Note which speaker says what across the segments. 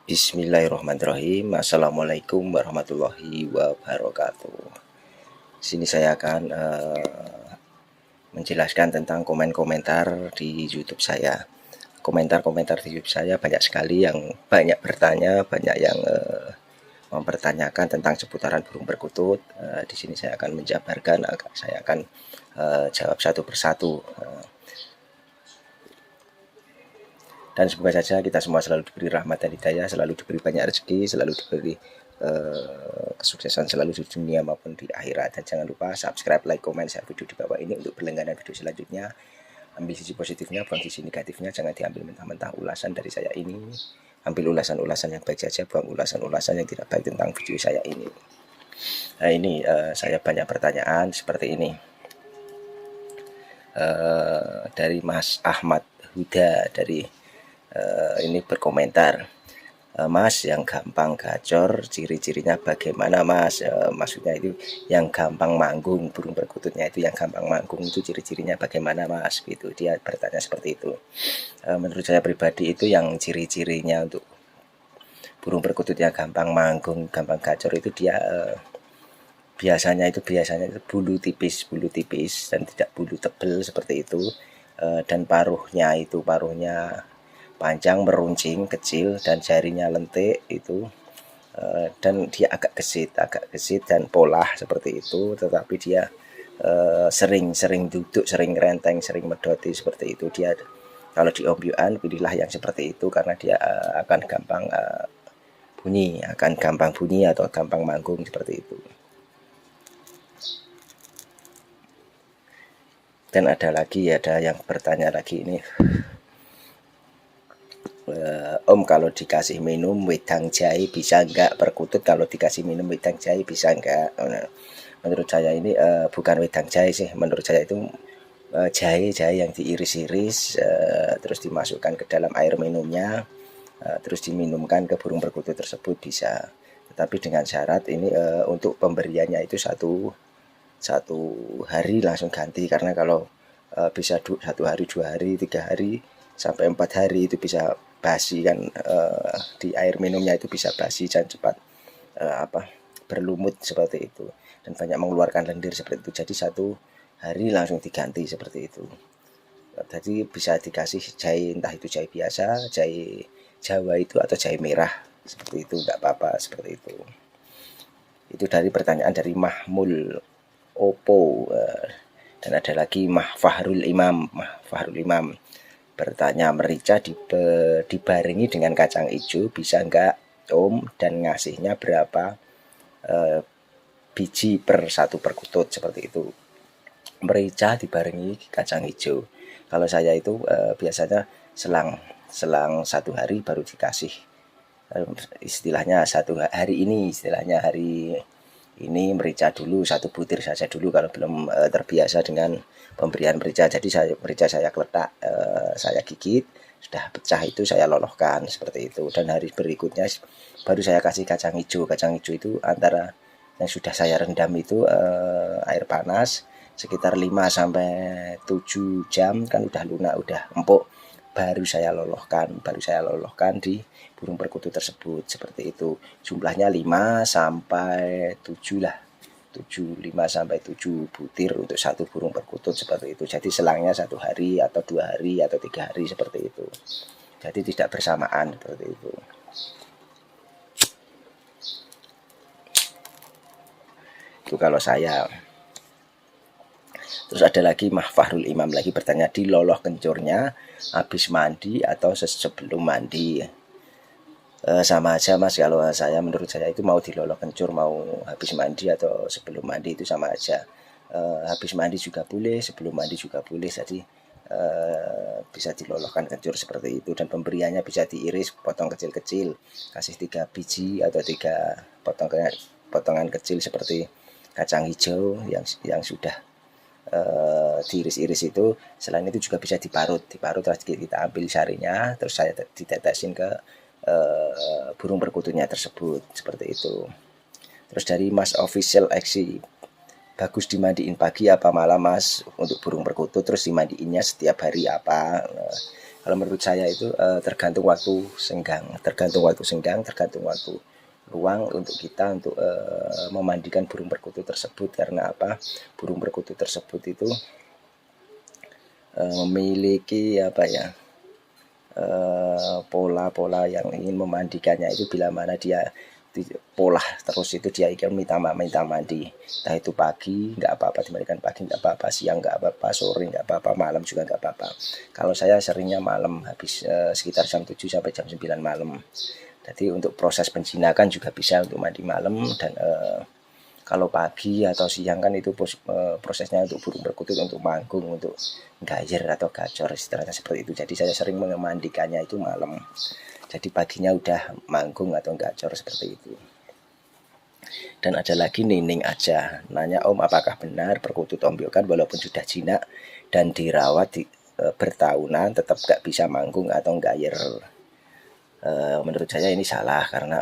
Speaker 1: Bismillahirrahmanirrahim. Assalamualaikum warahmatullahi wabarakatuh. Sini saya akan menjelaskan tentang komentar di YouTube saya. Komentar-komentar di YouTube saya banyak sekali yang banyak bertanya, banyak yang mempertanyakan tentang seputaran burung perkutut. Di sini saya akan menjabarkan, saya akan jawab satu persatu. Dan semoga saja kita semua selalu diberi rahmat dan hidayah, selalu diberi banyak rezeki, selalu diberi kesuksesan selalu di dunia maupun di akhirat. Dan jangan lupa subscribe, like, komen, share video di bawah ini untuk berlangganan video selanjutnya. Ambil sisi positifnya, buang sisi negatifnya, jangan diambil mentah-mentah ulasan dari saya ini. Ambil ulasan-ulasan yang baik saja, buang ulasan-ulasan yang tidak baik tentang video saya ini. Nah ini saya banyak pertanyaan seperti ini. Dari Mas Ahmad Huda dari ini berkomentar, Mas yang gampang gacor ciri-cirinya bagaimana Mas? Maksudnya itu yang gampang manggung, burung perkututnya itu yang gampang manggung itu ciri-cirinya bagaimana Mas? Gitu dia bertanya seperti itu. Menurut saya pribadi itu yang ciri-cirinya untuk burung perkututnya gampang manggung, gampang gacor itu dia biasanya itu bulu tipis dan tidak bulu tebal seperti itu, dan paruhnya panjang, meruncing, kecil, dan jarinya lentik itu, dan dia agak gesit dan polah seperti itu, tetapi dia sering duduk, sering renteng, sering medoti seperti itu. Dia kalau di ombyuan pilihlah yang seperti itu karena dia akan gampang bunyi atau gampang manggung seperti itu. Dan ada yang bertanya lagi ini, Om kalau dikasih minum wedang jahe bisa enggak? Perkutut kalau dikasih minum wedang jahe bisa enggak? Menurut saya ini bukan wedang jahe sih, menurut saya itu jahe yang diiris-iris, terus dimasukkan ke dalam air minumnya, terus diminumkan ke burung perkutut tersebut bisa. Tetapi dengan syarat ini untuk pemberiannya itu satu hari langsung ganti, karena kalau bisa 1 hari, 2 hari, 3 hari sampai 4 hari itu bisa basi kan, di air minumnya itu bisa basi dan cepat berlumut seperti itu dan banyak mengeluarkan lendir seperti itu. Jadi 1 hari langsung diganti seperti itu. Jadi bisa dikasih jahe, entah itu jahe biasa, jahe Jawa itu atau jahe merah seperti itu, enggak apa-apa seperti itu. Itu dari pertanyaan dari Mahmul Opo. Dan ada lagi Fahrul Imam bertanya, merica dibarengi dengan kacang hijau bisa enggak Om, dan ngasihnya berapa biji per 1 perkutut seperti itu. Merica dibarengi kacang hijau, kalau saya itu biasanya selang 1 hari baru dikasih, istilahnya hari ini merica dulu 1 butir saja dulu kalau belum terbiasa dengan pemberian merica. Jadi merica saya kletak, saya gigit, sudah pecah itu saya lolohkan seperti itu, dan hari berikutnya baru saya kasih kacang hijau. Kacang hijau itu antara yang sudah saya rendam itu air panas sekitar 5-7 jam kan udah lunak, udah empuk, baru saya lolohkan di burung perkutut tersebut seperti itu. Jumlahnya 5-7 lah, 5-7 butir untuk 1 burung perkutut seperti itu. Jadi selangnya 1 hari atau 2 hari atau 3 hari seperti itu. Jadi tidak bersamaan seperti itu. Itu kalau saya. Terus ada lagi Fahrul Imam lagi bertanya, diloloh kencurnya habis mandi atau sebelum mandi? Sama aja Mas, kalau menurut saya itu mau diloloh kencur, mau habis mandi atau sebelum mandi itu sama aja. Habis mandi juga boleh, sebelum mandi juga boleh. Jadi bisa dilolohkan kencur seperti itu, dan pemberiannya bisa diiris potong kecil-kecil, kasih 3 biji atau 3 potongan kecil seperti kacang hijau yang sudah diiris-iris itu. Selain itu juga bisa diparut terus kita ambil sarinya, terus saya ditetesin ke burung perkututnya tersebut seperti itu. Terus dari Mas Official Aksi, bagus dimandiin pagi apa malam Mas untuk burung perkutut? Terus dimandiinnya setiap hari apa? Kalau menurut saya itu tergantung waktu senggang, tergantung waktu luang untuk kita untuk memandikan burung perkutut tersebut. Karena apa? Burung perkutut tersebut itu memiliki apa ya, pola-pola yang ingin memandikannya itu bila mana dia pola terus itu dia ingin minta mandi, entah itu pagi nggak apa-apa dimandikan, pagi nggak apa-apa, siang nggak apa-apa, sore nggak apa-apa, malam juga nggak apa-apa. Kalau saya seringnya malam, habis sekitar jam 7 sampai jam 9 malam. Jadi untuk proses penjinakan juga bisa untuk mandi malam. Dan kalau pagi atau siang kan itu prosesnya untuk burung perkutut untuk manggung, untuk gayer atau gacor istilahnya seperti itu. Jadi saya sering memandikannya itu malam. Jadi paginya udah manggung atau gacor seperti itu. Dan ada lagi Nining aja nanya, Om apakah benar perkutut ombyokan walaupun sudah jinak dan dirawat bertahunan tetap gak bisa manggung atau gayer? Menurut saya ini salah, karena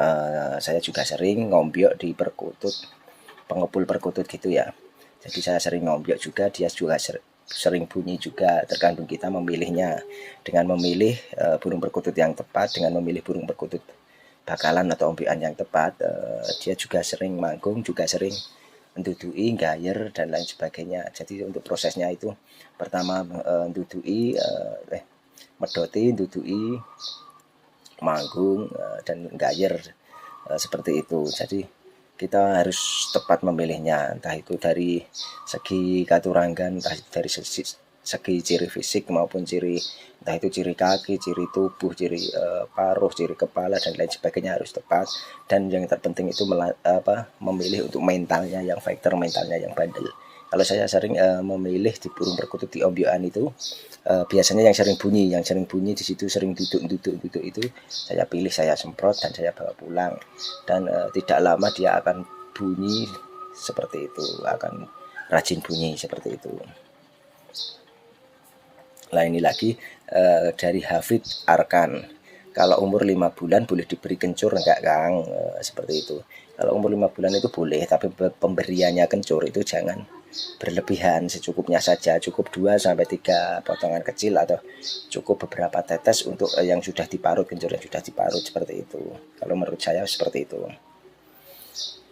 Speaker 1: saya juga sering ngombyok di perkutut, pengepul perkutut gitu ya. Jadi saya sering ngombyok juga, dia juga sering bunyi juga. Tergantung kita memilihnya. Dengan memilih burung perkutut yang tepat, dengan memilih burung perkutut bakalan atau ombyokan yang tepat, dia juga sering manggung, juga sering mendudui, gayer dan lain sebagainya. Jadi untuk prosesnya itu pertama mendudui, medoti, dudui, manggung dan gayer seperti itu. Jadi kita harus tepat memilihnya, entah itu dari segi katurangan, entah itu dari segi ciri fisik maupun ciri, entah itu ciri kaki, ciri tubuh, ciri paruh, ciri kepala dan lain sebagainya harus tepat. Dan yang terpenting itu memilih untuk mentalnya, yang faktor mentalnya yang bandel. Kalau saya sering memilih di burung perkutut di ombyokan itu, biasanya yang sering bunyi di situ, sering duduk itu saya pilih, saya semprot dan saya bawa pulang. Dan tidak lama dia akan bunyi seperti itu, akan rajin bunyi seperti itu. Nah ini lagi dari Hafid Arkan, kalau umur 5 bulan boleh diberi kencur enggak Kang? Seperti itu. Kalau umur 5 bulan itu boleh, tapi pemberiannya kencur itu jangan berlebihan, secukupnya saja, cukup 2-3 potongan kecil atau cukup beberapa tetes untuk yang sudah diparut, kencur yang sudah diparut seperti itu. Kalau menurut saya seperti itu.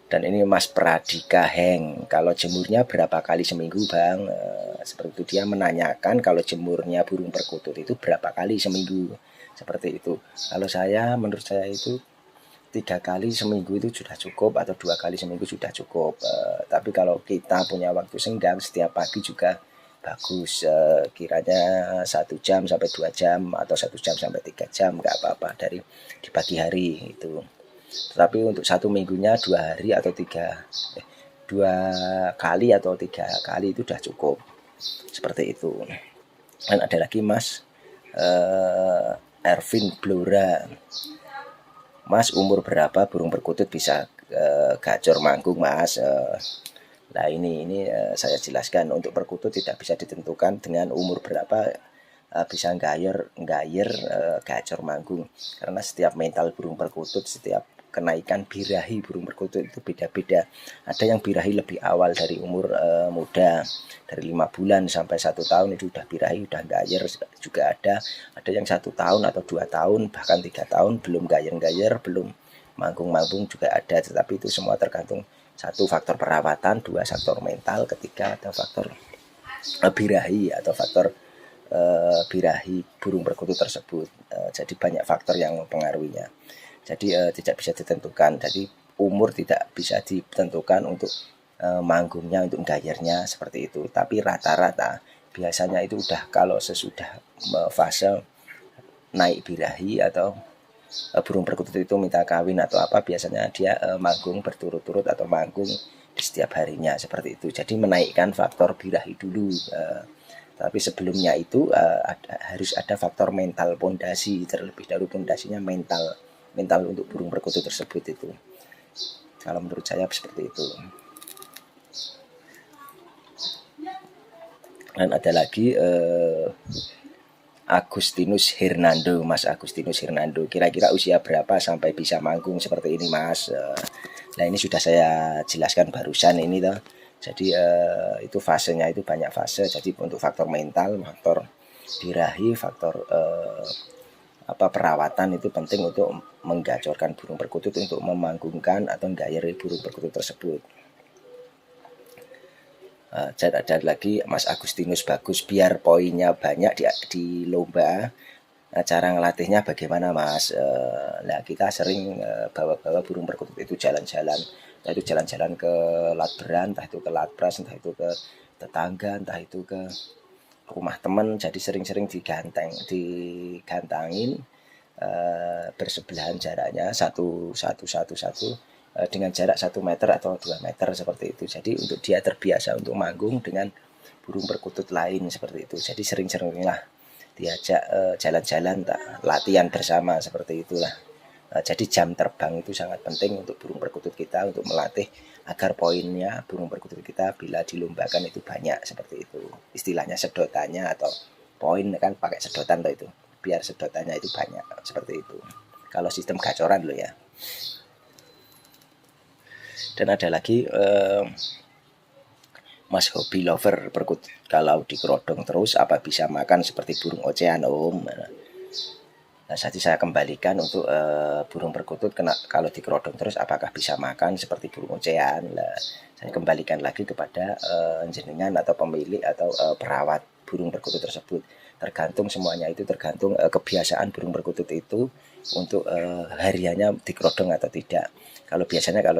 Speaker 1: Dan ini Mas Pradika Heng, kalau jemurnya berapa kali seminggu Bang? Seperti itu, dia menanyakan kalau jemurnya burung perkutut itu berapa kali seminggu, seperti itu. Kalau saya, menurut saya itu 3 kali seminggu itu sudah cukup, atau 2 kali seminggu sudah cukup. Tapi kalau kita punya waktu senggang setiap pagi juga bagus, kiranya 1 jam sampai 2 jam atau 1 jam sampai 3 jam nggak apa-apa dari di pagi hari itu. Tetapi untuk 1 minggunya 2 hari atau 2 kali atau 3 kali itu sudah cukup, seperti itu. Dan ada lagi Mas Ervin Blora, Mas umur berapa burung perkutut bisa gacor manggung Mas? Nah ini saya jelaskan, untuk perkutut tidak bisa ditentukan dengan umur berapa bisa gayer gacor manggung, karena setiap mental burung perkutut, setiap kenaikan birahi burung perkutut itu beda-beda. Ada yang birahi lebih awal dari umur muda, dari 5 bulan sampai 1 tahun itu udah birahi, udah gayer juga ada yang 1 tahun atau 2 tahun bahkan 3 tahun belum gayer belum manggung juga ada. Tetapi itu semua tergantung, 1 faktor perawatan, 2 faktor mental, ketiga ada faktor birahi atau faktor birahi burung perkutut tersebut. Jadi banyak faktor yang mempengaruhinya. Jadi tidak bisa ditentukan. Jadi umur tidak bisa ditentukan untuk manggungnya, untuk gayernya seperti itu. Tapi rata-rata biasanya itu udah kalau sesudah fase naik birahi atau burung perkutut itu minta kawin atau apa, biasanya dia manggung berturut-turut atau manggung di setiap harinya seperti itu. Jadi menaikkan faktor birahi dulu. Tapi sebelumnya itu harus ada faktor mental, pondasi terlebih dahulu. Pondasinya mental untuk burung perkutut tersebut itu. Kalau menurut saya seperti itu. Dan ada lagi Agustinus Hernando, Mas Agustinus Hernando, kira-kira usia berapa sampai bisa manggung seperti ini Mas? Nah ini sudah saya jelaskan barusan ini toh. Jadi itu fasenya itu banyak fase. Jadi untuk faktor mental, faktor birahi, faktor perawatan itu penting untuk menggacorkan burung perkutut untuk memanggungkan atau menggayari burung perkutut tersebut. Ada lagi Mas Agustinus Bagus, biar poinnya banyak di lomba. Cara ngelatihnya bagaimana Mas? Nah kita sering bawa-bawa burung perkutut itu jalan-jalan, entah itu jalan-jalan ke Latberan, entah itu ke Latpras, entah itu ke tetangga, entah itu ke rumah teman. Jadi sering-sering digantangin bersebelahan jaraknya satu dengan jarak 1 meter atau 2 meter seperti itu. Jadi untuk dia terbiasa untuk manggung dengan burung perkutut lain seperti itu. Jadi sering-seringlah diajak jalan-jalan, latihan bersama seperti itulah. Jadi jam terbang itu sangat penting untuk burung perkutut kita, untuk melatih agar poinnya burung perkutut kita bila dilombakan itu banyak seperti itu. Istilahnya sedotannya atau poin kan pakai sedotan tuh itu, biar sedotannya itu banyak seperti itu. Kalau sistem gacoran loh ya. Dan ada lagi Mas hobi lover perkutut, kalau dikerodong terus apa bisa makan seperti burung ocehan Om? Nah, jadi saya kembalikan untuk burung perkutut kalau dikerodong terus apakah bisa makan seperti burung ocehan? Nah, saya kembalikan lagi kepada jenengan atau pemilik atau perawat burung perkutut tersebut. Tergantung semuanya itu tergantung kebiasaan burung perkutut itu untuk hariannya dikerodong atau tidak. Kalau biasanya kalau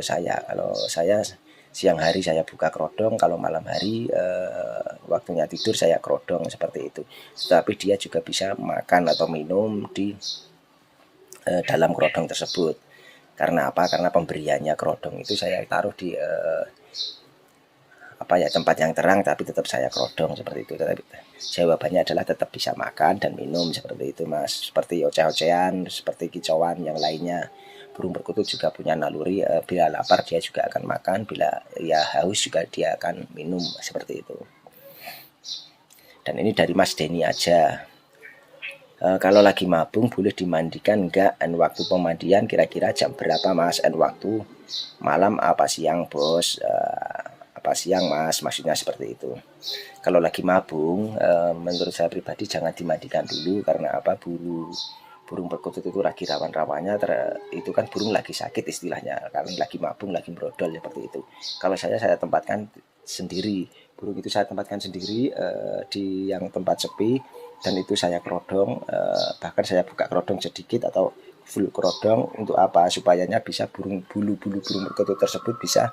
Speaker 1: saya siang hari saya buka kerodong, kalau malam hari waktunya tidur saya kerodong seperti itu. Tapi dia juga bisa makan atau minum di dalam kerodong tersebut. Karena apa? Karena pemberiannya kerodong itu saya taruh di tempat yang terang, tapi tetap saya kerodong seperti itu. Tapi jawabannya adalah tetap bisa makan dan minum seperti itu Mas. Seperti oceh-ocehan, seperti kicauan yang lainnya. Burung perkutut juga punya naluri, bila lapar dia juga akan makan, bila ya haus juga dia akan minum seperti itu. Dan ini dari Mas Denny aja. Kalau lagi mabung boleh dimandikan enggak? Dan waktu pemandian kira-kira jam berapa Mas? Dan waktu malam apa siang Bos? Apa siang Mas? Maksudnya seperti itu. Kalau lagi mabung, menurut saya pribadi jangan dimandikan dulu. Karena apa? Burung perkutut itu lagi rawan-rawannya, itu kan burung lagi sakit istilahnya, kalau lagi mabung, lagi brodol seperti itu. Kalau saya tempatkan sendiri, burung itu saya tempatkan sendiri di yang tempat sepi, dan itu saya kerodong, bahkan saya buka kerodong sedikit atau full kerodong. Untuk apa? Supayanya bisa bulu-bulu burung perkutut tersebut bisa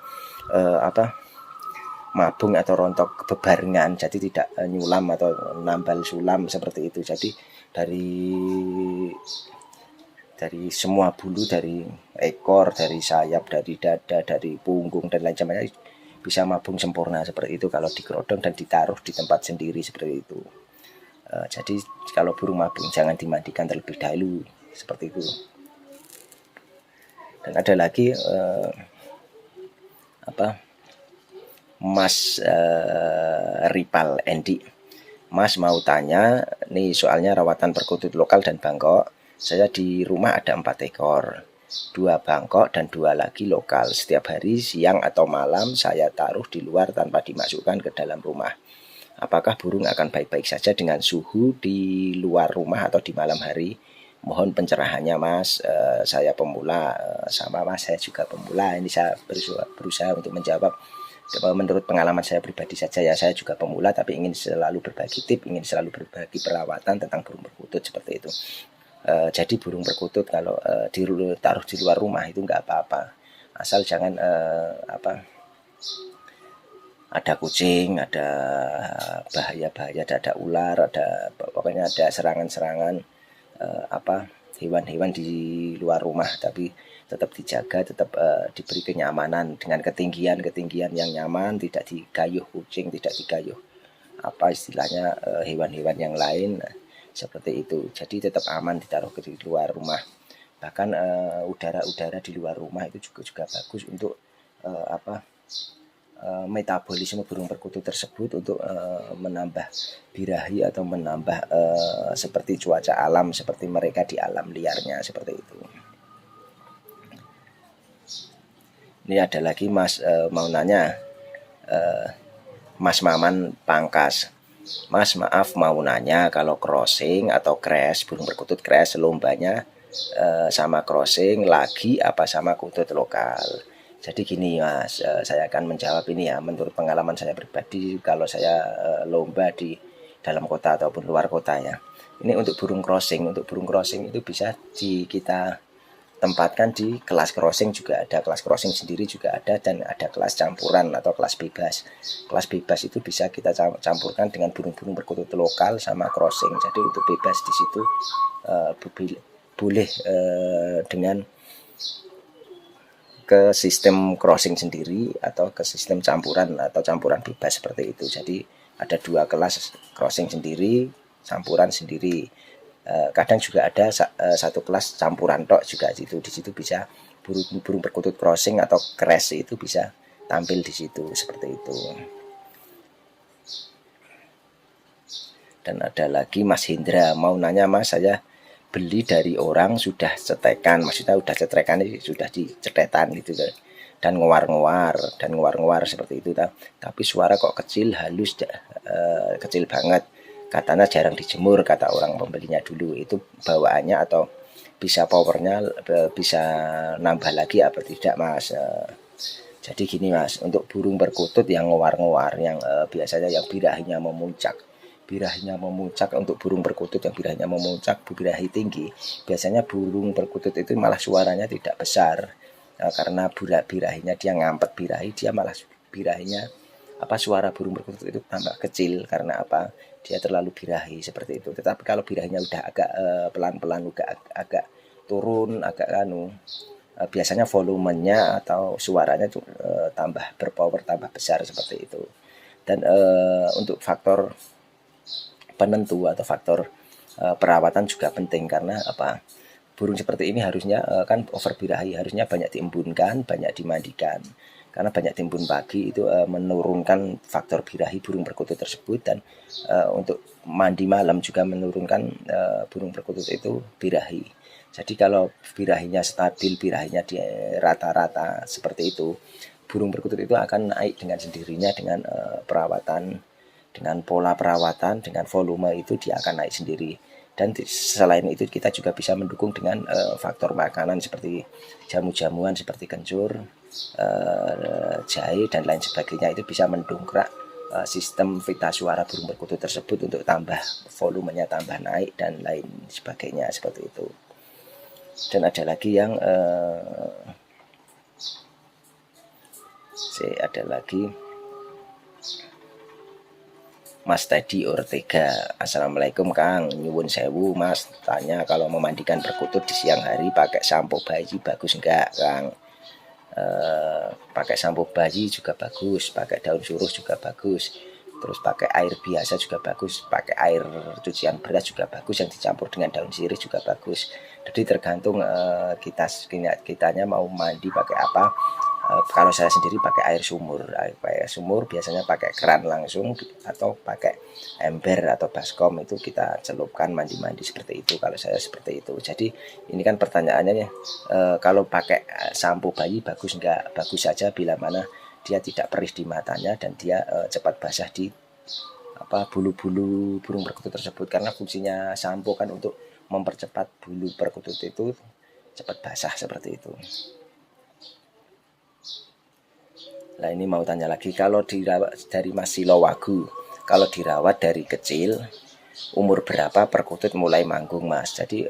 Speaker 1: mabung atau rontok bebarengan, jadi tidak nyulam atau nambal sulam seperti itu. Jadi dari semua bulu, dari ekor, dari sayap, dari dada, dari punggung dan lain sebagainya bisa mabung sempurna seperti itu kalau dikerodong dan ditaruh di tempat sendiri seperti itu. Jadi kalau burung mabung jangan dimandikan terlebih dahulu seperti itu. Dan ada lagi Mas Ripal Endi. Mas mau tanya, nih soalnya rawatan perkutut lokal dan bangkok. Saya di rumah ada 4 ekor, 2 bangkok dan 2 lagi lokal. Setiap hari siang atau malam saya taruh di luar tanpa dimasukkan ke dalam rumah. Apakah burung akan baik-baik saja dengan suhu di luar rumah atau di malam hari? Mohon pencerahannya Mas. Saya pemula, sama Mas saya juga pemula. Ini saya berusaha untuk menjawab. Menurut pengalaman saya pribadi saja ya, saya juga pemula tapi ingin selalu berbagi tip, ingin selalu berbagi perawatan tentang burung perkutut seperti itu. Jadi burung perkutut kalau ditaruh di luar rumah itu nggak apa-apa, asal jangan ada kucing, ada bahaya-bahaya, ada ular, pokoknya ada serangan-serangan hewan-hewan di luar rumah. Tapi tetap dijaga, tetap diberi kenyamanan dengan ketinggian yang nyaman, tidak digayuh kucing, tidak digayuh istilahnya hewan-hewan yang lain seperti itu. Jadi tetap aman ditaruh di luar rumah. Bahkan udara-udara di luar rumah itu juga bagus untuk metabolisme burung perkutut tersebut, untuk menambah birahi atau menambah seperti cuaca alam, seperti mereka di alam liarnya seperti itu. Ini ada lagi Mas mau nanya, Mas Maman Pangkas. Mas maaf mau nanya, kalau crossing atau crash, burung perkutut crash, lombanya sama crossing lagi apa sama kutut lokal? Jadi gini Mas, saya akan menjawab ini ya, menurut pengalaman saya pribadi kalau saya lomba di dalam kota ataupun luar kota ya. Ini untuk burung crossing itu bisa kita tempatkan di kelas crossing, juga ada kelas crossing sendiri juga ada, dan ada kelas campuran atau kelas bebas. Kelas bebas itu bisa kita campurkan dengan burung-burung perkutut lokal sama crossing. Jadi untuk bebas di situ boleh dengan ke sistem crossing sendiri atau ke sistem campuran atau campuran bebas seperti itu. Jadi ada dua kelas, crossing sendiri, campuran sendiri. Kadang juga ada satu kelas campuran tok juga di situ bisa burung perkutut crossing atau crash itu bisa tampil di situ seperti itu. Dan ada lagi Mas Hendra mau nanya, Mas, saya beli dari orang sudah cetekan, maksudnya sudah cetekan ini sudah dicetetan gitu dan ngewar-ngewar seperti itu, tapi suara kok kecil, halus, kecil banget, katanya jarang dijemur kata orang pembelinya dulu. Itu bawaannya atau bisa powernya bisa nambah lagi apa tidak, Mas? Jadi gini Mas, untuk burung perkutut yang ngewar-ngewar, yang biasanya yang birahinya memuncak untuk burung perkutut yang birahinya memuncak, birahi tinggi, biasanya burung perkutut itu malah suaranya tidak besar, karena birahinya dia ngampet birahi, dia malah birahinya suara burung perkutut itu tambah kecil karena dia terlalu birahi seperti itu. Tetapi kalau birahinya udah agak pelan-pelan, agak turun, agak biasanya volumenya atau suaranya tambah berpower, tambah besar seperti itu. Dan untuk faktor penentu atau faktor perawatan juga penting, karena burung seperti ini harusnya kan over birahi, harusnya banyak diembunkan, banyak dimandikan, karena banyak timbun pagi itu menurunkan faktor birahi burung perkutut tersebut, dan untuk mandi malam juga menurunkan burung perkutut itu birahi. Jadi kalau birahinya stabil, birahinya di rata-rata seperti itu, burung perkutut itu akan naik dengan sendirinya dengan perawatan, dengan pola perawatan, dengan volume itu dia akan naik sendiri. Dan selain itu kita juga bisa mendukung dengan faktor makanan seperti jamu-jamuan seperti kencur, jahe dan lain sebagainya, itu bisa mendongkrak sistem pita suara burung perkutut tersebut untuk tambah volumenya, tambah naik dan lain sebagainya seperti itu. Dan ada lagi yang Mas Teddy Ortega, Assalamualaikum Kang, nyuwun sewu Mas, tanya kalau memandikan perkutut di siang hari pakai sampo bayi bagus enggak Kang? Pakai sampo bayi juga bagus, pakai daun suruh juga bagus, terus pakai air biasa juga bagus, pakai air cucian beras juga bagus yang dicampur dengan daun sirih juga bagus. Jadi tergantung kitanya mau mandi pakai apa. Kalau saya sendiri pakai air sumur, biasanya pakai keran langsung atau pakai ember atau baskom, itu kita celupkan mandi-mandi seperti itu. Kalau saya seperti itu. Jadi ini kan pertanyaannya ya, kalau pakai sampo bayi bagus enggak? Bagus saja bila mana dia tidak perih di matanya dan dia cepat basah di bulu-bulu burung perkutut tersebut, karena fungsinya sampo kan untuk mempercepat bulu perkutut itu cepat basah seperti itu. Nah ini mau tanya lagi, kalau dirawat dari Mas Silowagu, kalau dirawat dari kecil, umur berapa perkutut mulai manggung Mas? Jadi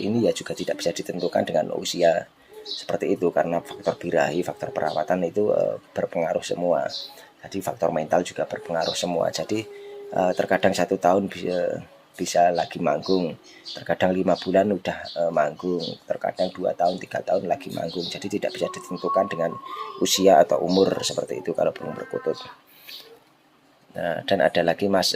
Speaker 1: ini ya juga tidak bisa ditentukan dengan usia seperti itu, karena faktor birahi, faktor perawatan itu berpengaruh semua. Jadi faktor mental juga berpengaruh semua. Jadi terkadang 1 tahun bisa lagi manggung, terkadang 5 bulan udah manggung, terkadang 2 tahun 3 tahun lagi manggung. Jadi tidak bisa ditentukan dengan usia atau umur seperti itu kalau burung perkutut. Nah, dan ada lagi Mas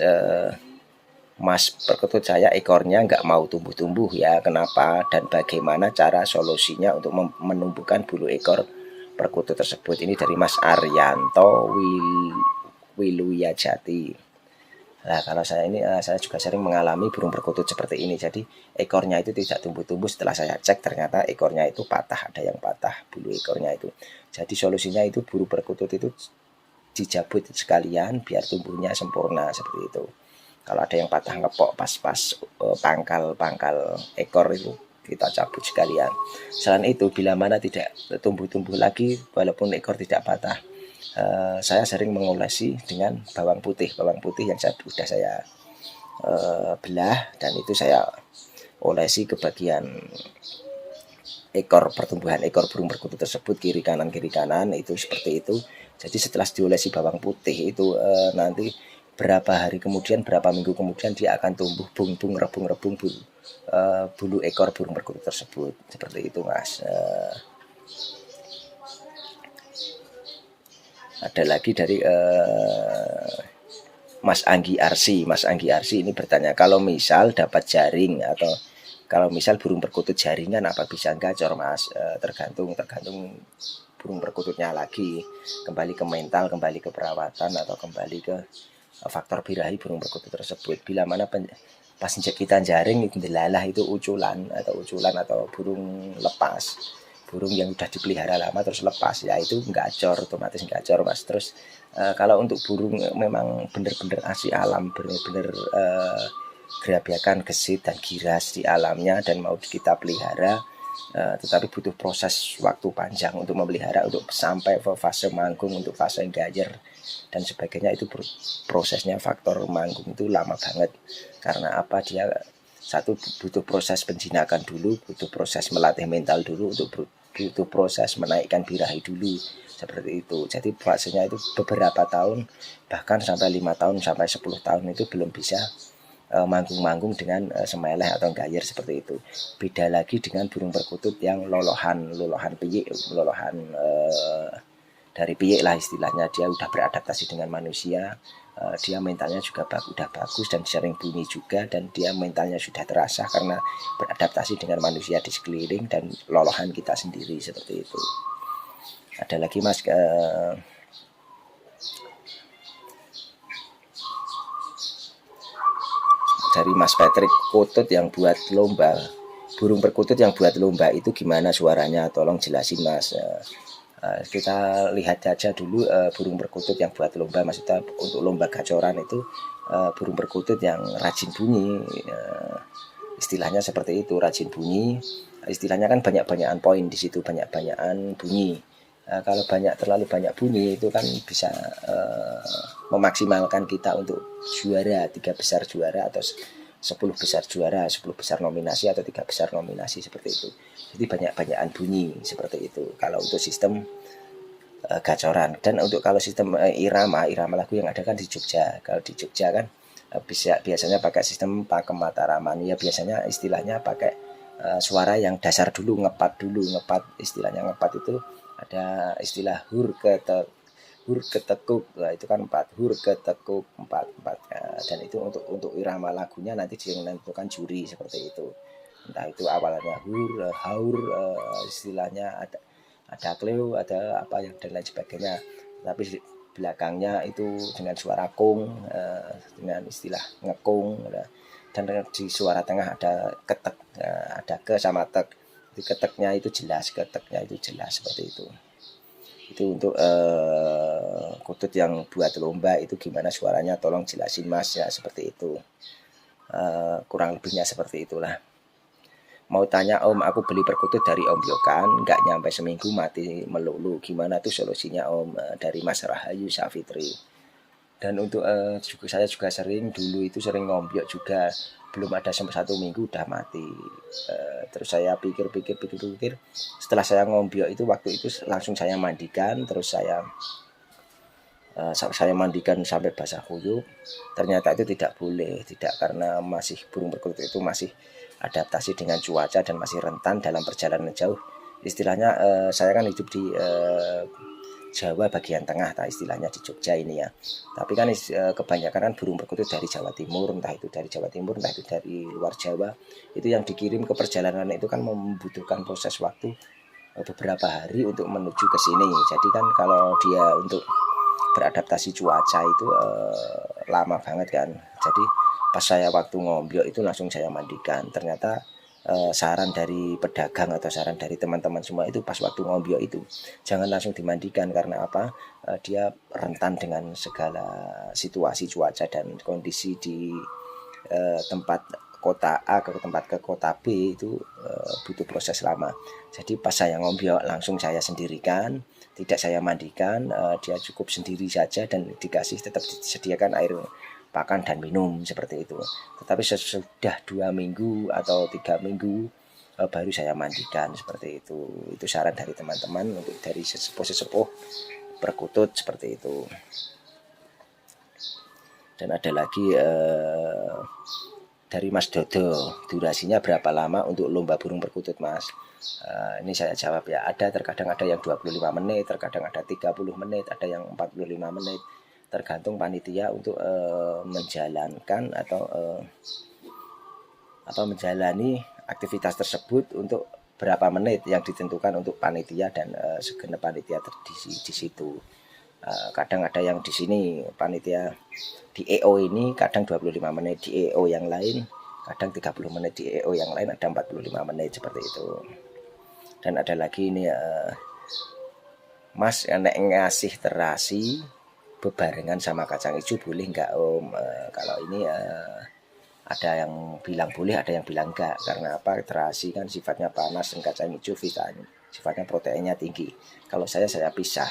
Speaker 1: perkutut saya ekornya nggak mau tumbuh-tumbuh ya, kenapa dan bagaimana cara solusinya untuk menumbuhkan bulu ekor perkutut tersebut? Ini dari Mas Arianto Wiluyajati. Nah kalau saya ini saya juga sering mengalami burung perkutut seperti ini. Jadi ekornya itu tidak tumbuh-tumbuh, setelah saya cek ternyata ekornya itu patah, ada yang patah bulu ekornya itu. Jadi solusinya itu burung perkutut itu dijabut sekalian biar tumbuhnya sempurna seperti itu. Kalau ada yang patah ngepok pas-pas pangkal ekor itu kita cabut sekalian. Selain itu, bila mana tidak tumbuh-tumbuh lagi walaupun ekor tidak patah, saya sering mengolesi dengan bawang putih yang sudah saya belah, dan itu saya olesi ke bagian pertumbuhan ekor burung perkutut tersebut, kiri kanan itu seperti itu. Jadi setelah diolesi bawang putih itu nanti berapa hari kemudian, berapa minggu kemudian dia akan tumbuh bungbung rebung bulu ekor burung perkutut tersebut, seperti itu Mas. Ada lagi dari Mas Anggi Arsi ini bertanya, kalau misal dapat jaring atau kalau misal burung perkutut jaringan apa bisa gacor Mas? Tergantung burung perkututnya lagi, kembali ke mental, kembali ke perawatan, atau kembali ke faktor birahi burung perkutut tersebut. Bila mana pas kita jaring itu delalah itu uculan atau burung lepas, burung yang sudah dipelihara lama terus lepas, ya itu gacor, otomatis gacor Mas. Terus kalau untuk burung memang benar-benar asli alam, benar-benar gerabiakan, gesit dan giras di alamnya dan mau kita pelihara, tetapi butuh proses waktu panjang untuk memelihara, untuk sampai ke fase manggung, untuk fase gayer dan sebagainya. Itu prosesnya, faktor manggung itu lama banget. Karena apa? Dia satu butuh proses penjinakan dulu, butuh proses melatih mental dulu, butuh proses menaikkan birahi dulu, seperti itu. Jadi fasenya itu beberapa tahun, bahkan sampai 5 tahun sampai 10 tahun itu belum bisa manggung-manggung dengan semeleh atau gayer seperti itu. Beda lagi dengan burung perkutut yang lolohan piyik, dari piyik lah istilahnya. Dia udah beradaptasi dengan manusia, dia mentalnya juga udah bagus dan sering bunyi juga, dan dia mentalnya sudah terasa karena beradaptasi dengan manusia di sekeliling dan lolohan kita sendiri, seperti itu. Ada lagi Mas, dari Mas Patrick, kutut yang buat lomba, burung perkutut yang buat lomba itu gimana suaranya, tolong jelasin Mas. Kita lihat aja dulu burung perkutut yang buat lomba, maksudnya untuk lomba gacoran itu burung perkutut yang rajin bunyi, istilahnya seperti itu, rajin bunyi. Istilahnya kan banyak-banyakan poin di situ, banyak-banyakan bunyi. Kalau terlalu banyak bunyi itu kan bisa memaksimalkan kita untuk juara, 3 besar juara atau 10 besar juara, 10 besar nominasi atau 3 besar nominasi, seperti itu. Jadi banyak-banyakan bunyi seperti itu kalau untuk sistem gacoran. Dan untuk kalau sistem irama lagu yang ada kan di Jogja. Kalau di Jogja kan biasanya pakai sistem pakem mataraman, ya biasanya istilahnya pakai suara yang dasar dulu, ngepat, istilahnya ngepat itu ada istilah hur ketekuk, nah, itu kan 4 hur ketekuk 4 dan itu untuk irama lagunya nanti dia menentukan juri, seperti itu. Entah itu awalnya hur, haur, istilahnya ada kleo, ada apa yang dan lain sebagainya, tapi belakangnya itu dengan suara kung, dengan istilah ngekung, dan di suara tengah ada ketek, ada ke sama tek. Di keteknya itu jelas, seperti itu. Itu untuk kutut yang buat lomba itu gimana suaranya, tolong jelasin Mas, ya seperti itu. Kurang lebihnya seperti itulah. Mau tanya Om, aku beli perkutut dari Om Yokan, nggak nyampe seminggu mati melulu, gimana tuh solusinya Om? Dari Mas Rahayu Safitri. Dan untuk saya juga sering ngombyok juga, belum ada sampai 1 minggu udah mati. Terus saya pikir, setelah saya ngombyok itu, waktu itu langsung saya mandikan, terus saya mandikan sampai basah kuyup. Ternyata itu tidak boleh, karena masih burung perkutut itu masih adaptasi dengan cuaca dan masih rentan dalam perjalanan jauh. Istilahnya saya kan hidup di Jawa bagian tengah, istilahnya di Jogja ini ya. Tapi kan kebanyakan kan burung perkutut dari Jawa Timur, entah itu dari luar Jawa. Itu yang dikirim ke perjalanan itu kan membutuhkan proses waktu beberapa hari untuk menuju ke sini. Jadi kan kalau dia untuk beradaptasi cuaca itu lama banget kan. Jadi pas saya waktu ngombyok itu langsung saya mandikan. Ternyata saran dari pedagang atau saran dari teman-teman semua itu pas waktu ngombyo itu jangan langsung dimandikan. Karena apa? Dia rentan dengan segala situasi cuaca dan kondisi di tempat kota A ke kota B itu butuh proses lama. Jadi pas saya ngombyo langsung saya sendirikan, tidak saya mandikan, dia cukup sendiri saja dan dikasih, tetap disediakan air pakan dan minum seperti itu. Tetapi sesudah 2 minggu atau 3 minggu baru saya mandikan seperti itu. Itu saran dari teman-teman untuk dari sesepuh perkutut seperti itu. Dan ada lagi dari Mas Dodo, durasinya berapa lama untuk lomba burung perkutut Mas? Ini saya jawab ya, terkadang ada yang 25 menit, terkadang ada 30 menit, ada yang 45 menit, tergantung panitia untuk menjalankan atau menjalani aktivitas tersebut untuk berapa menit yang ditentukan untuk panitia dan segenap panitia di situ. Kadang ada yang di sini panitia di EO ini kadang 25 menit, di EO yang lain kadang 30 menit, di EO yang lain ada 45 menit seperti itu. Dan ada lagi ini Mas, nek ngasih terasi bebarengan sama kacang hijau boleh nggak Om? Kalau ini ada yang bilang boleh, ada yang bilang enggak. Karena apa? Terasi kan sifatnya panas dan kacang hijau sifatnya proteinnya tinggi. Kalau saya pisah.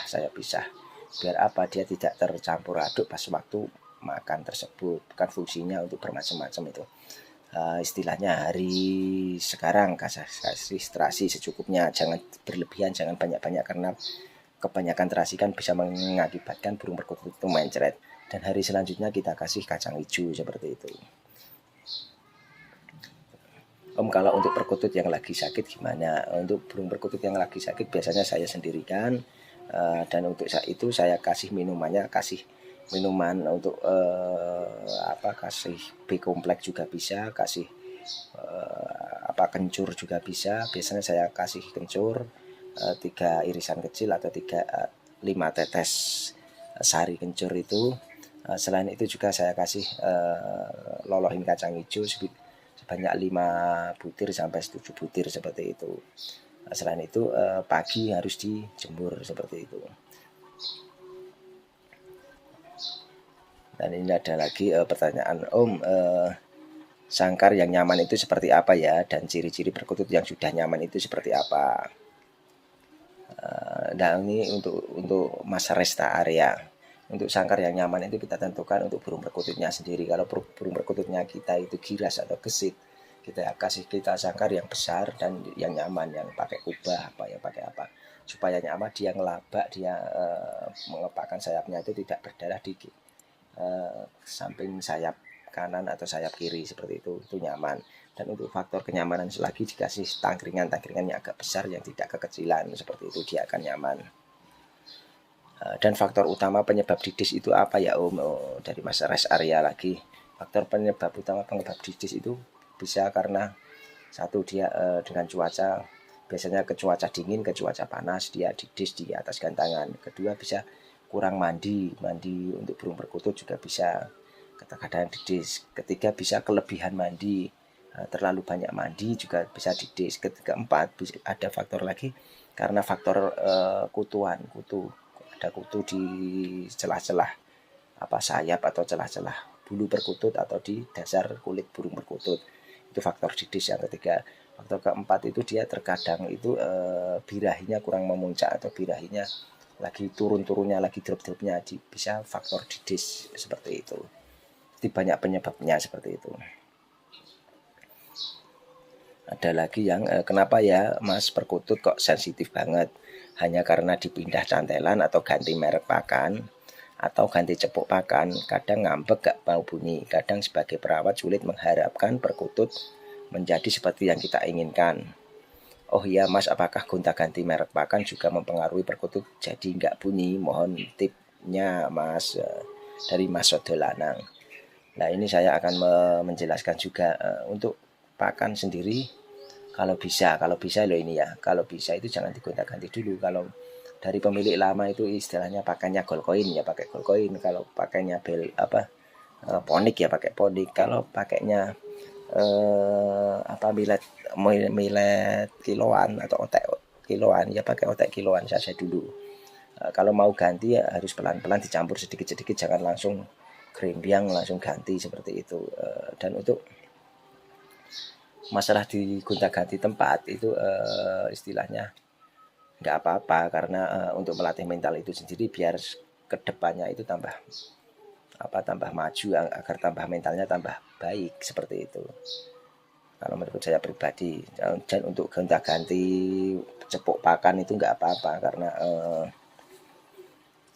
Speaker 1: Biar apa? Dia tidak tercampur aduk pas waktu makan tersebut. Bukan fungsinya untuk bermacam-macam itu. Istilahnya hari sekarang kasih terasi secukupnya, jangan berlebihan, jangan banyak-banyak, karena kebanyakan terasi kan bisa mengakibatkan burung perkutut itu mencret. Dan hari selanjutnya kita kasih kacang hijau seperti itu. Om, kalau untuk perkutut yang lagi sakit gimana? Untuk burung perkutut yang lagi sakit biasanya saya sendirikan, dan untuk itu saya kasih minumannya, kasih minuman untuk kasih B kompleks juga bisa, kasih kencur juga bisa. Biasanya saya kasih kencur 3 irisan kecil atau 5 tetes sari kencur itu. Selain itu juga saya kasih lolohin kacang hijau sebanyak 5 butir sampai 7 butir seperti itu. Selain itu pagi harus dijemur seperti itu. Dan ini ada lagi pertanyaan, Om, sangkar yang nyaman itu seperti apa ya, dan ciri-ciri perkutut yang sudah nyaman itu seperti apa? Nah, ini untuk Mas Resta area. Untuk sangkar yang nyaman itu kita tentukan untuk burung perkututnya sendiri. Kalau burung perkututnya kita itu giras atau gesit, kita kasih sangkar yang besar dan yang nyaman, yang pakai kubah pakai apa, supaya nyaman dia ngelabak, dia mengepakkan sayapnya itu tidak berdarah di samping sayap kanan atau sayap kiri seperti itu nyaman. Dan untuk faktor kenyamanan lagi dikasih tangkringan yang agak besar, yang tidak kekecilan seperti itu, dia akan nyaman. Dan faktor utama penyebab didis itu apa ya Om? Dari Mas Res area lagi, faktor penyebab utama didis itu bisa karena satu, dia dengan cuaca, biasanya ke cuaca dingin, ke cuaca panas dia didis di atas gantangan. Kedua, bisa kurang mandi untuk burung perkutut juga bisa kadang-kadang didis. Ketiga, bisa kelebihan mandi, terlalu banyak mandi juga bisa didis. Keempat, ada faktor lagi karena faktor kutu, ada kutu di celah-celah sayap atau celah-celah bulu perkutut atau di dasar kulit burung perkutut. Itu faktor didis yang ketiga. Faktor keempat itu dia terkadang itu birahinya kurang memuncak atau birahinya lagi turun-turunnya, lagi drop-dropnya, bisa faktor didis seperti itu. Jadi banyak penyebabnya seperti itu. Ada lagi yang kenapa ya Mas perkutut kok sensitif banget? Hanya karena dipindah cantelan atau ganti merek pakan atau ganti cepuk pakan, kadang ngambek gak mau bunyi, kadang sebagai perawat sulit mengharapkan perkutut menjadi seperti yang kita inginkan. Oh iya Mas, apakah gonta-ganti merek pakan juga mempengaruhi perkutut jadi nggak bunyi? Mohon tipnya Mas. Dari Mas Sodolanang. Nah, ini saya akan menjelaskan juga untuk pakan sendiri. Kalau bisa loh ini ya, kalau bisa itu jangan digonta-ganti dulu. Kalau dari pemilik lama itu istilahnya pakainya gold coin ya, pakai gold coin. Kalau pakainya ponik ya pakai ponik. Kalau pakainya apa milet kiloan atau otek kiloan, ya pakai otek kiloan saja dulu. Kalau mau ganti ya harus pelan-pelan dicampur sedikit-sedikit, jangan langsung grembyang langsung ganti seperti itu. Dan untuk masalah di gonta-ganti tempat itu istilahnya nggak apa-apa, karena untuk melatih mental itu sendiri biar kedepannya itu tambah maju, agar tambah mentalnya tambah baik seperti itu. Kalau menurut saya pribadi, dan untuk gonta-ganti cepuk pakan itu nggak apa-apa, karena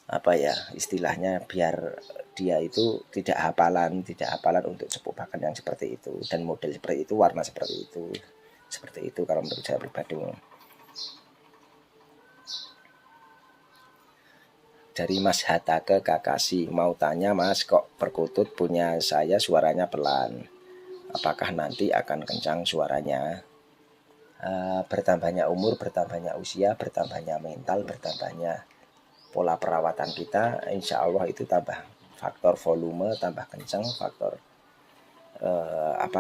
Speaker 1: apa ya istilahnya, biar dia itu tidak hafalan untuk cepuk pakan yang seperti itu dan model seperti itu, warna seperti itu kalau menurut saya pribadi. Dari Mas Hatta ke Kakasi, mau tanya Mas, kok perkutut punya saya suaranya pelan, apakah nanti akan kencang suaranya? Bertambahnya umur, bertambahnya usia, bertambahnya mental, bertambahnya pola perawatan kita, insya Allah itu tambah faktor volume, tambah kencang, faktor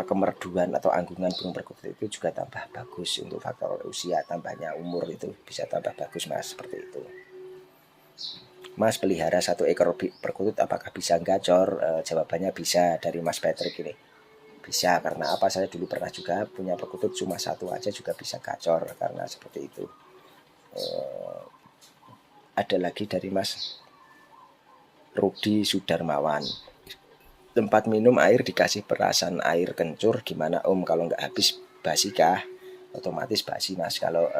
Speaker 1: kemerduan atau anggungan burung perkutut itu juga tambah bagus. Untuk faktor usia, tambahnya umur itu bisa tambah bagus Mas, seperti itu. Mas pelihara 1 ekor perkutut apakah bisa gacor? Jawabannya bisa, dari Mas Patrick ini. Bisa, karena apa, saya dulu pernah juga punya perkutut cuma 1 aja juga bisa gacor, karena seperti itu. Ada lagi dari Mas Rudi Sudarmawan, tempat minum air dikasih perasan air kencur, gimana Om kalau nggak habis basi kah? Otomatis basi Mas, kalau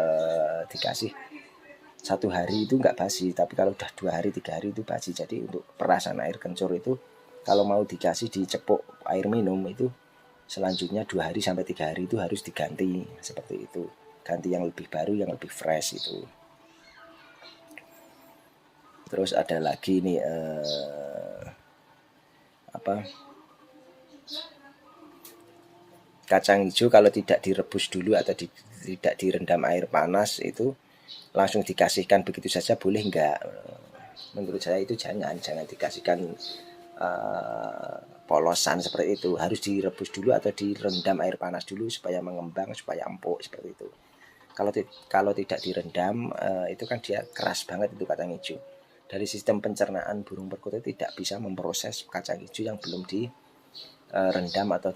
Speaker 1: dikasih 1 hari itu nggak basi, tapi kalau udah 2 hari 3 hari itu basi. Jadi untuk perasan air kencur itu kalau mau dikasih dicepuk air minum itu selanjutnya 2 hari sampai 3 hari itu harus diganti, seperti itu. Ganti yang lebih baru, yang lebih fresh itu. Terus ada lagi nih kacang hijau kalau tidak direbus dulu atau tidak direndam air panas itu langsung dikasihkan begitu saja boleh enggak? Menurut saya itu jangan dikasihkan polosan seperti itu, harus direbus dulu atau direndam air panas dulu supaya mengembang, supaya empuk, seperti itu. Kalau tidak direndam itu kan dia keras banget itu kacang hijau. Dari sistem pencernaan burung perkutut tidak bisa memproses kacang hijau yang belum direndam atau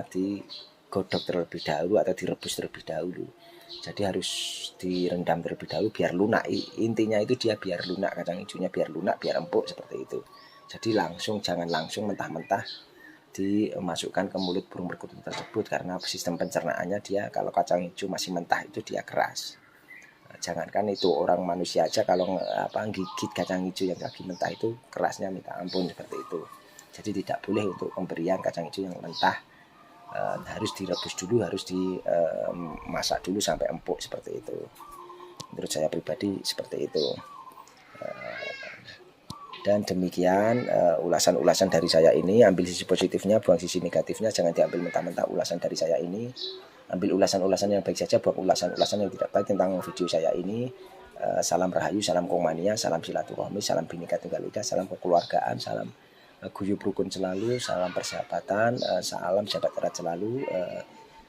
Speaker 1: digodok terlebih dahulu atau direbus terlebih dahulu. Jadi harus direndam terlebih dahulu biar lunak. Intinya itu dia biar lunak, kacang hijaunya biar lunak, biar empuk, seperti itu. Jadi jangan langsung mentah-mentah dimasukkan ke mulut burung perkutut tersebut, karena sistem pencernaannya dia kalau kacang hijau masih mentah itu dia keras. Jangankan itu, orang manusia aja kalau gigit kacang hijau yang lagi mentah itu kerasnya minta ampun, seperti itu. Jadi tidak boleh untuk pemberian kacang hijau yang mentah, harus direbus dulu, harus dimasak dulu sampai empuk, seperti itu. Menurut saya pribadi seperti itu. Dan demikian ulasan-ulasan dari saya ini. Ambil sisi positifnya, buang sisi negatifnya. Jangan diambil mentah-mentah ulasan dari saya ini. Ambil ulasan-ulasan yang baik saja, buang ulasan-ulasan yang tidak baik tentang video saya ini. Salam Rahayu, salam Komania, salam silaturahmi, salam Bhinneka Tunggal Ika, salam kekeluargaan, salam guyub rukun selalu, salam persahabatan, salam sahabat erat selalu.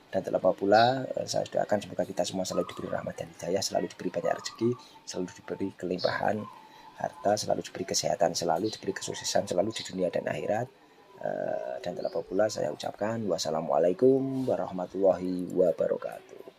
Speaker 1: Dan terlebih pula saya doakan semoga kita semua selalu diberi rahmat dan hidayah, selalu diberi banyak rezeki, selalu diberi kelimpahan harta, selalu diberi kesehatan, selalu diberi kesuksesan selalu di dunia dan akhirat. Dan terlebih pula saya ucapkan wassalamualaikum warahmatullahi wabarakatuh.